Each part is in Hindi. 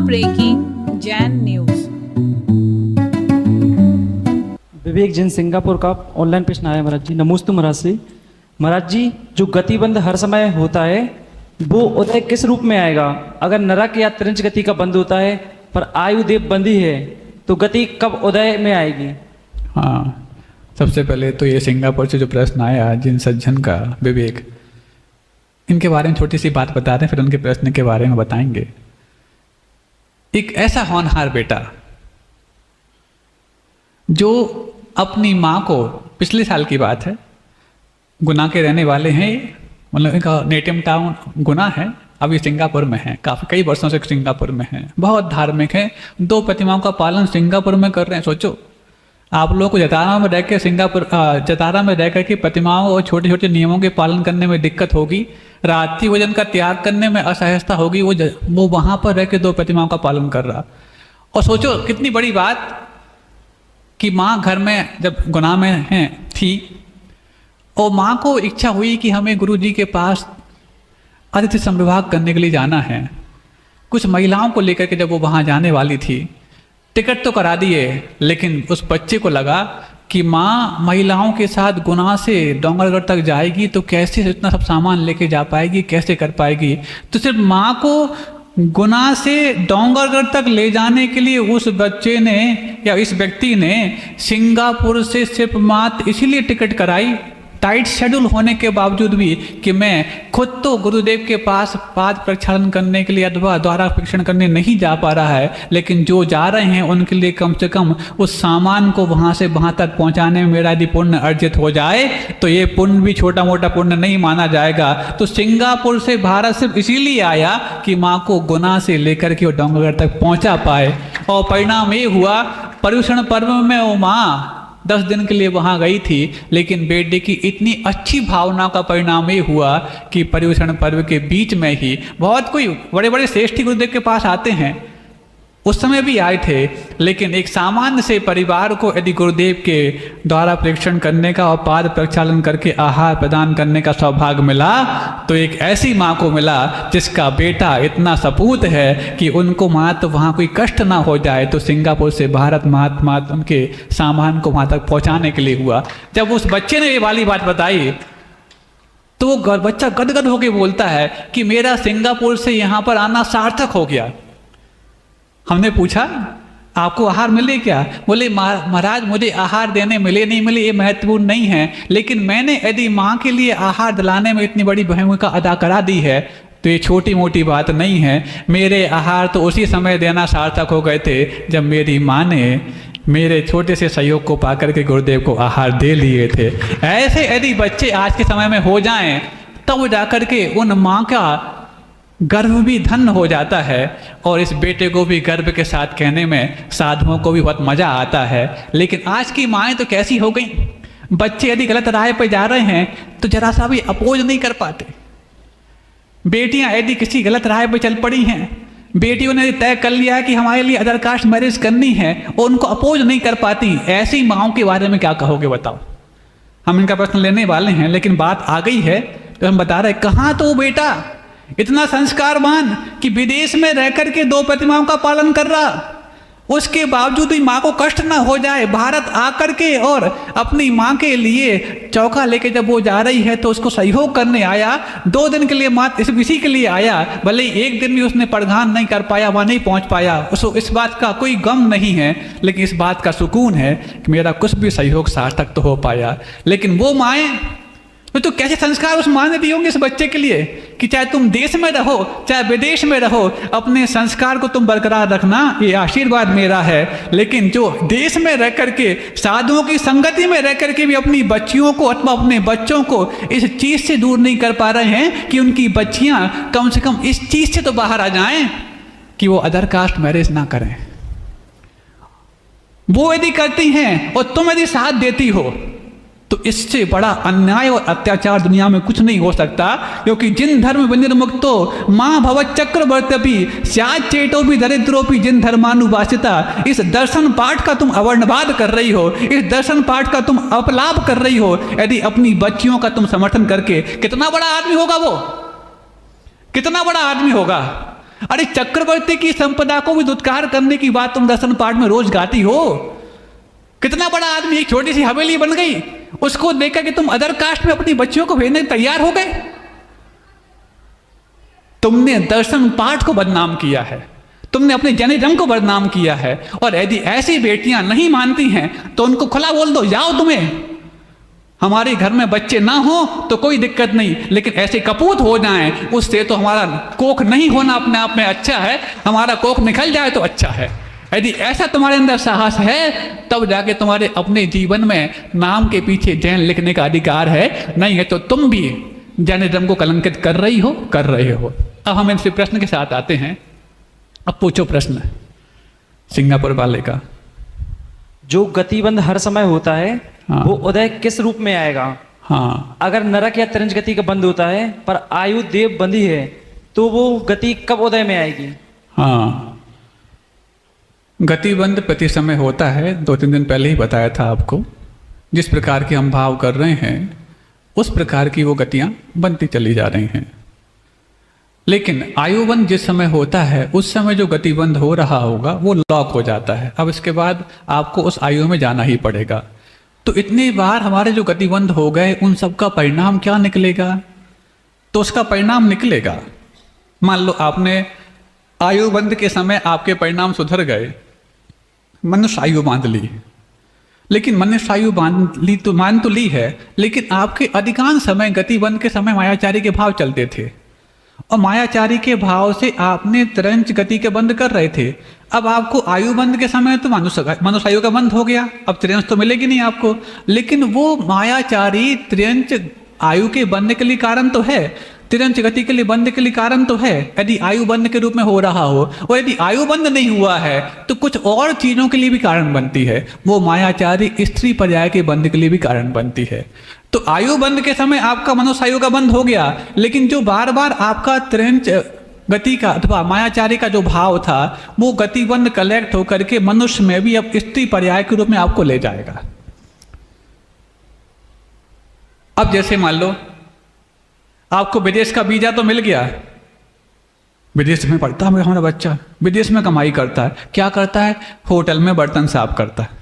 Breaking Jain news. विवेक जैन सिंगापुर का ऑनलाइन प्रश्न आया महाराज जी। नमोस्तु महाराज से। महाराज जी, जो गतिबंध हर समय होता है वो उदय किस रूप में आएगा? अगर नरक या त्रिंच गति का बंध होता है पर आयु देव बंधी है तो गति कब उदय में आएगी? हाँ, सबसे पहले तो ये सिंगापुर से जो प्रश्न आया जिन सज्जन का, विवेक, इनके बारे में छोटी सी बात बता दें, फिर उनके प्रश्न के बारे में बताएंगे। एक ऐसा होनहार बेटा जो अपनी माँ को, पिछले साल की बात है, गुना के रहने वाले हैं, मतलब इनका नेटिव टाउन गुना है, अभी सिंगापुर में है, काफ़ी कई वर्षों से सिंगापुर में है, बहुत धार्मिक है, 2 प्रतिमाओं का पालन सिंगापुर में कर रहे हैं। सोचो आप लोगों को जतारा में रह के जतारा में रह करके प्रतिमाओं और छोटे छोटे नियमों के पालन करने में दिक्कत होगी, रात्रि भोजन का त्याग करने में असहजता होगी, वो वहाँ पर रह के 2 प्रतिमाओं का पालन कर रहा। और सोचो कितनी बड़ी बात कि माँ घर में जब गुनाह में थी और माँ को इच्छा हुई कि हमें गुरु जी के पास अतिथि संविभाग करने के लिए जाना है। कुछ महिलाओं को लेकर के जब वो वहाँ जाने वाली थी, टिकट तो करा दिए, लेकिन उस बच्चे को लगा कि माँ महिलाओं के साथ गुना से डोंगरगढ़ तक जाएगी तो कैसे इतना सब सामान लेके जा पाएगी, कैसे कर पाएगी। तो सिर्फ माँ को गुना से डोंगरगढ़ तक ले जाने के लिए उस बच्चे ने या इस व्यक्ति ने सिंगापुर से सिर्फ मात्र इसीलिए टिकट कराई, टाइट शेड्यूल होने के बावजूद भी, कि मैं खुद तो गुरुदेव के पास पाद प्रक्षालन करने के लिए अथवा द्वारा परीक्षण करने नहीं जा पा रहा है, लेकिन जो जा रहे हैं उनके लिए कम से कम उस सामान को वहाँ से वहाँ तक पहुँचाने में मेरा यदि पुण्य अर्जित हो जाए तो ये पुण्य भी छोटा मोटा पुण्य नहीं माना जाएगा। तो सिंगापुर से भारत सिर्फ इसीलिए आया कि माँ को गुना से लेकर के वो डोंगरगढ़ तक पहुँचा पाए। और परिणाम ये हुआ, पर्युषण पर्व में वो माँ 10 दिन के लिए वहाँ गई थी, लेकिन बेटे की इतनी अच्छी भावना का परिणाम ये हुआ कि पर्युषण पर्व के बीच में ही बहुत कोई बड़े बड़े श्रेष्ठी गुरुदेव के पास आते हैं, उस समय भी आए थे, लेकिन एक सामान्य से परिवार को यदि गुरुदेव के द्वारा परीक्षण करने का और पाद प्रक्षालन करके आहार प्रदान करने का सौभाग्य मिला तो एक ऐसी माँ को मिला जिसका बेटा इतना सपूत है कि उनको मात्र वहाँ कोई कष्ट ना हो जाए। तो सिंगापुर से भारत महात्मा उनके सामान को वहाँ तक पहुँचाने के लिए हुआ। जब उस बच्चे ने ये वाली बात बताई तो वो बच्चा गदगद होकर बोलता है कि मेरा सिंगापुर से यहाँ पर आना सार्थक हो गया। हमने पूछा आपको आहार मिले क्या? बोले महाराज मुझे आहार देने मिले नहीं मिले ये महत्वपूर्ण नहीं है, लेकिन मैंने यदि माँ के लिए आहार दिलाने में इतनी बड़ी भूमिका अदा करा दी है तो ये छोटी मोटी बात नहीं है। मेरे आहार तो उसी समय देना सार्थक हो गए थे जब मेरी माँ ने मेरे छोटे से सहयोग को पाकर के गुरुदेव को आहार दे लिए थे। ऐसे यदि बच्चे आज के समय में हो जाएं तब जाकर के उन माँ का गर्व भी धन्य हो जाता है और इस बेटे को भी गर्व के साथ कहने में साधुओं को भी बहुत मज़ा आता है। लेकिन आज की माएँ तो कैसी हो गई, बच्चे यदि गलत राह पर जा रहे हैं तो जरा सा भी अपोज नहीं कर पाते। बेटियां यदि किसी गलत राह पर चल पड़ी हैं, बेटियों ने तय कर लिया कि हमारे लिए अदर कास्ट मैरिज करनी है और उनको अपोज नहीं कर पाती, ऐसी माओं के बारे में क्या कहोगे बताओ? हम इनका प्रश्न लेने वाले हैं, लेकिन बात आ गई है तो हम बता रहे कहाँ तो बेटा इतना संस्कारवान कि विदेश में रह कर के 2 प्रतिमाओं का पालन कर रहा, उसके बावजूद भी माँ को कष्ट ना हो जाए, भारत आकर के और अपनी माँ के लिए चौका लेके जब वो जा रही है तो उसको सहयोग करने आया। 2 दिन के लिए मात्र इसी के लिए आया, भले ही 1 दिन भी उसने प्रधान नहीं कर पाया, वहाँ नहीं पहुँच पाया, उसको इस बात का कोई गम नहीं है, लेकिन इस बात का सुकून है कि मेरा कुछ भी सहयोग सार्थक तो हो पाया। लेकिन वो माएँ तो कैसे संस्कार उस माँ ने दिए होंगे इस बच्चे के लिए कि चाहे तुम देश में रहो चाहे विदेश में रहो, अपने संस्कार को तुम बरकरार रखना, ये आशीर्वाद मेरा है। लेकिन जो देश में रह करके साधुओं की संगति में रह करके भी अपनी बच्चियों को अथवा अपने बच्चों को इस चीज़ से दूर नहीं कर पा रहे हैं कि उनकी बच्चियाँ कम से कम इस चीज़ से तो बाहर आ जाएं कि वो अदर कास्ट मैरिज ना करें। वो यदि करती हैं और तुम यदि साथ देती हो तो इससे बड़ा अन्याय और अत्याचार दुनिया में कुछ नहीं हो सकता, क्योंकि जिन धर्म विनिर्मुक्तो माँ भवत् चक्रवर्ती स्यात् चेटोपि दरिद्रोपि जिन धर्मानुवासिता, इस दर्शन पाठ का तुम अवर्णवाद कर रही हो, इस दर्शन पाठ का तुम अपलाप कर रही हो। यदि अपनी बच्चियों का तुम समर्थन करके, कितना बड़ा आदमी होगा वो, कितना बड़ा आदमी होगा। अरे चक्रवर्ती की संपदा को भी दुत्कार करने की बात तुम दर्शन पाठ में रोज गाती हो। कितना बड़ा आदमी, एक छोटी सी हवेली बन गई, उसको देखा कि तुम अदर कास्ट में अपनी बच्चियों को भेजने तैयार हो गए। तुमने दर्शन पाठ को बदनाम किया है, तुमने अपने जैनिज्म को बदनाम किया है। और यदि ऐसी बेटियां नहीं मानती हैं तो उनको खुला बोल दो, जाओ, तुम्हें हमारे घर में बच्चे ना हो तो कोई दिक्कत नहीं, लेकिन ऐसे कपूत हो जाएं उससे तो हमारा कोख नहीं होना अपने आप में अच्छा है, हमारा कोख निकल जाए तो अच्छा है। यदि ऐसा तुम्हारे अंदर साहस है तब जाके तुम्हारे अपने जीवन में नाम के पीछे जैन लिखने का अधिकार है, नहीं है तो तुम भी जैनिज्म को कलंकित कर रहे हो। अब हम इनसे प्रश्न के साथ आते हैं। अब पूछो प्रश्न सिंगापुर वाले का। जो गतिबंध हर समय होता है हाँ। वो उदय किस रूप में आएगा? हाँ, अगर नरक या तिरंज गति का बंध होता है पर आयु देव बंधी है तो वो गति कब उदय में आएगी? हाँ, गतिबंध प्रति समय होता है, 2-3 दिन पहले ही बताया था आपको। जिस प्रकार के हम भाव कर रहे हैं उस प्रकार की वो गतियां बनती चली जा रही हैं। लेकिन आयुबंध जिस समय होता है उस समय जो गतिबंध हो रहा होगा वो लॉक हो जाता है। अब इसके बाद आपको उस आयु में जाना ही पड़ेगा। तो इतनी बार हमारे जो गतिबंध हो गए उन सब का परिणाम क्या निकलेगा? तो उसका परिणाम निकलेगा, मान लो आपने आयुबंध के समय आपके परिणाम सुधर गए, मनुष्य आयु बांध ली, लेकिन मनुष्य आयु मान तो ली है, लेकिन आपके अधिकांश समय गतिबंध के समय मायाचारी के भाव चलते थे और मायाचारी के भाव से आपने तिरंज गति के बंद कर रहे थे। अब आपको आयु बंद के समय तो मनुष्य आयु का बंद हो गया, अब त्रियंश तो मिलेगी नहीं आपको, लेकिन वो मायाचारी त्रियंश आयु के बंद के लिए कारण तो है, तिरंज गति के लिए बंद के लिए कारण तो है। यदि आयु बंद के रूप में हो रहा हो और यदि आयु बंद नहीं हुआ है तो कुछ और चीजों के लिए भी कारण बनती है। वो मायाचारी स्त्री पर्याय के बंद के लिए भी कारण बनती है। तो आयु बंद के समय आपका मनुष्य आयु का बंद हो गया, लेकिन जो बार बार आपका त्रिंच गति का अथवा मायाचारी का जो भाव था वो गतिबंध कलेक्ट होकर के मनुष्य में भी अब स्त्री पर्याय के रूप में आपको ले जाएगा। अब जैसे मान लो आपको विदेश का वीजा तो मिल गया, विदेश में पढ़ता है हमारा बच्चा, विदेश में कमाई करता है, क्या करता है? होटल में बर्तन साफ करता है।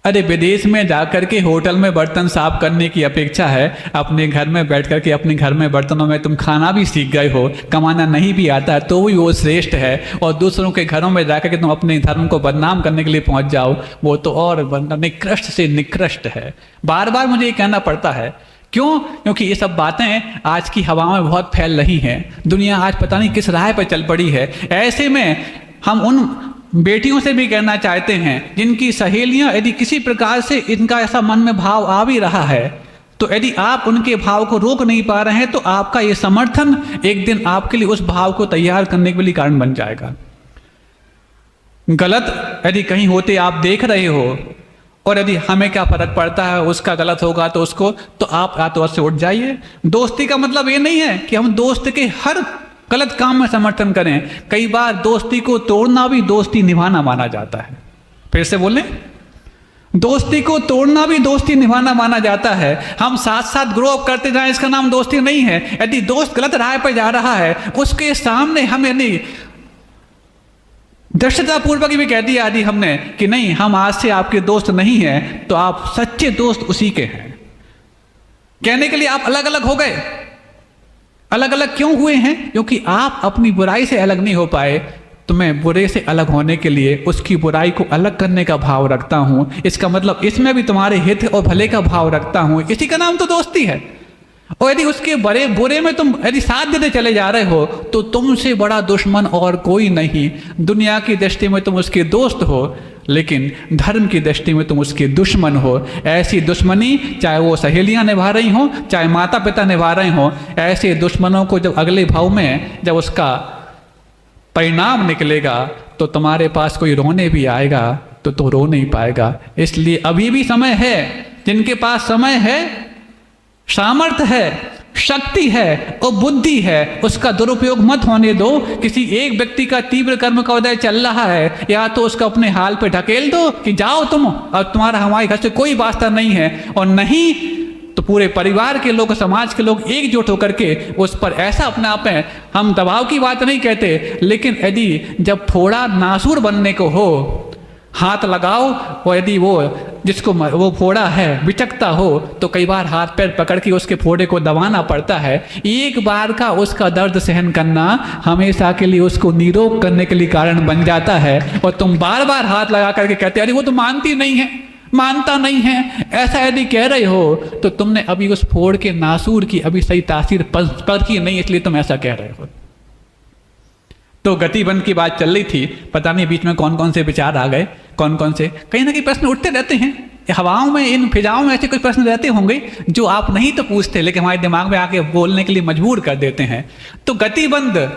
अरे विदेश में जाकर के होटल में बर्तन साफ करने की अपेक्षा है अपने घर में बैठ करके अपने घर में बर्तनों में तुम खाना भी सीख गए हो, कमाना नहीं भी आता है तो भी वो श्रेष्ठ है। और दूसरों के घरों में जाकर के तुम अपने धर्म को बदनाम करने के लिए पहुंच जाओ, वो तो और निकृष्ट से निकृष्ट है। बार बार मुझे ये कहना पड़ता है, क्यों? क्योंकि ये सब बातें आज की हवा में बहुत फैल रही हैं, दुनिया आज पता नहीं किस राह पर चल पड़ी है। ऐसे में हम उन बेटियों से भी कहना चाहते हैं जिनकी सहेलियां यदि किसी प्रकार से इनका ऐसा मन में भाव आ भी रहा है, तो यदि आप उनके भाव को रोक नहीं पा रहे हैं तो आपका ये समर्थन एक दिन आपके लिए उस भाव को तैयार करने के लिए कारण बन जाएगा। गलत यदि कहीं होते आप देख रहे हो और यदि हमें क्या फर्क पड़ता है, उसका गलत होगा तो उसको, तो आप या तो उससे उठ जाइए। दोस्ती का मतलब ये नहीं है कि हम दोस्त के हर गलत काम में समर्थन करें। कई बार दोस्ती को तोड़ना भी दोस्ती निभाना माना जाता है। फिर से बोलें, दोस्ती को तोड़ना भी दोस्ती निभाना माना जाता है। हम साथ साथ ग्रो अप करते जाएं, इसका नाम दोस्ती नहीं है। यदि दोस्त गलत राह पर जा रहा है उसके सामने हमें नहीं दृष्टता पूर्वक भी कह दिया यदि हमने कि नहीं हम आज से आपके दोस्त नहीं हैं, तो आप सच्चे दोस्त उसी के हैं। कहने के लिए आप अलग अलग हो गए। अलग अलग क्यों हुए हैं? क्योंकि आप अपनी बुराई से अलग नहीं हो पाए। तो मैं बुरे से अलग होने के लिए उसकी बुराई को अलग करने का भाव रखता हूं। इसका मतलब इसमें भी तुम्हारे हित और भले का भाव रखता हूं। इसी का नाम तो दोस्ती है। और यदि उसके बड़े बुरे में तुम यदि साथ देते चले जा रहे हो तो तुमसे बड़ा दुश्मन और कोई नहीं। दुनिया की दृष्टि में तुम उसके दोस्त हो, लेकिन धर्म की दृष्टि में तुम उसके दुश्मन हो। ऐसी दुश्मनी चाहे वो सहेलियां निभा रही हो, चाहे माता पिता निभा रहे हो, ऐसे दुश्मनों को जब अगले भाव में जब उसका परिणाम निकलेगा तो तुम्हारे पास कोई रोने भी आएगा तो रो नहीं पाएगा। इसलिए अभी भी समय है। जिनके पास समय है, सामर्थ्य है, शक्ति है और बुद्धि है, उसका दुरुपयोग मत होने दो। किसी एक व्यक्ति का तीव्र कर्म का उदय चल रहा है, या तो उसको अपने हाल पे ढकेल दो कि जाओ तुम, और तुम्हारा हमारे घर से कोई वास्ता नहीं है, और नहीं तो पूरे परिवार के लोग, समाज के लोग एकजुट होकर के उस पर ऐसा अपने आप में, हम दबाव की बात नहीं कहते, लेकिन यदि जब फोड़ा नासूर बनने को हो, हाथ लगाओ, और यदि वो जिसको वो फोड़ा है बिचकता हो तो कई बार हाथ पैर पकड़ के उसके फोड़े को दबाना पड़ता है। एक बार का उसका दर्द सहन करना हमेशा के लिए उसको निरोग करने के लिए कारण बन जाता है। और तुम बार बार हाथ लगा करके कहते अरे वो तो मानती नहीं है, मानता नहीं है, ऐसा यदि कह रहे हो तो तुमने अभी उस फोड़ के नासूर की अभी सही तासीर परखी नहीं, इसलिए तुम ऐसा कह रहे हो। तो गतिबंध की बात चल रही थी, पता नहीं बीच में कौन कौन से विचार आ गए, कौन कौन से कहीं ना कहीं प्रश्न उठते रहते हैं हवाओं में, इन फिजाओं में ऐसे कुछ प्रश्न रहते होंगे जो आप नहीं तो पूछते लेकिन हमारे दिमाग में आके बोलने के लिए मजबूर कर देते हैं। तो गतिबंध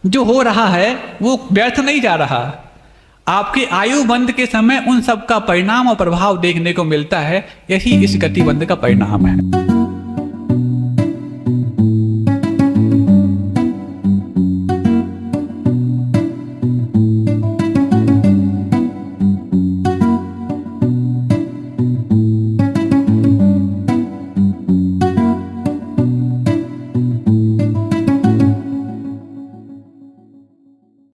जो हो रहा है वो व्यर्थ नहीं जा रहा। आपके आयु बंध के समय उन सब का परिणाम और प्रभाव देखने को मिलता है, यही इस गतिबंध का परिणाम है।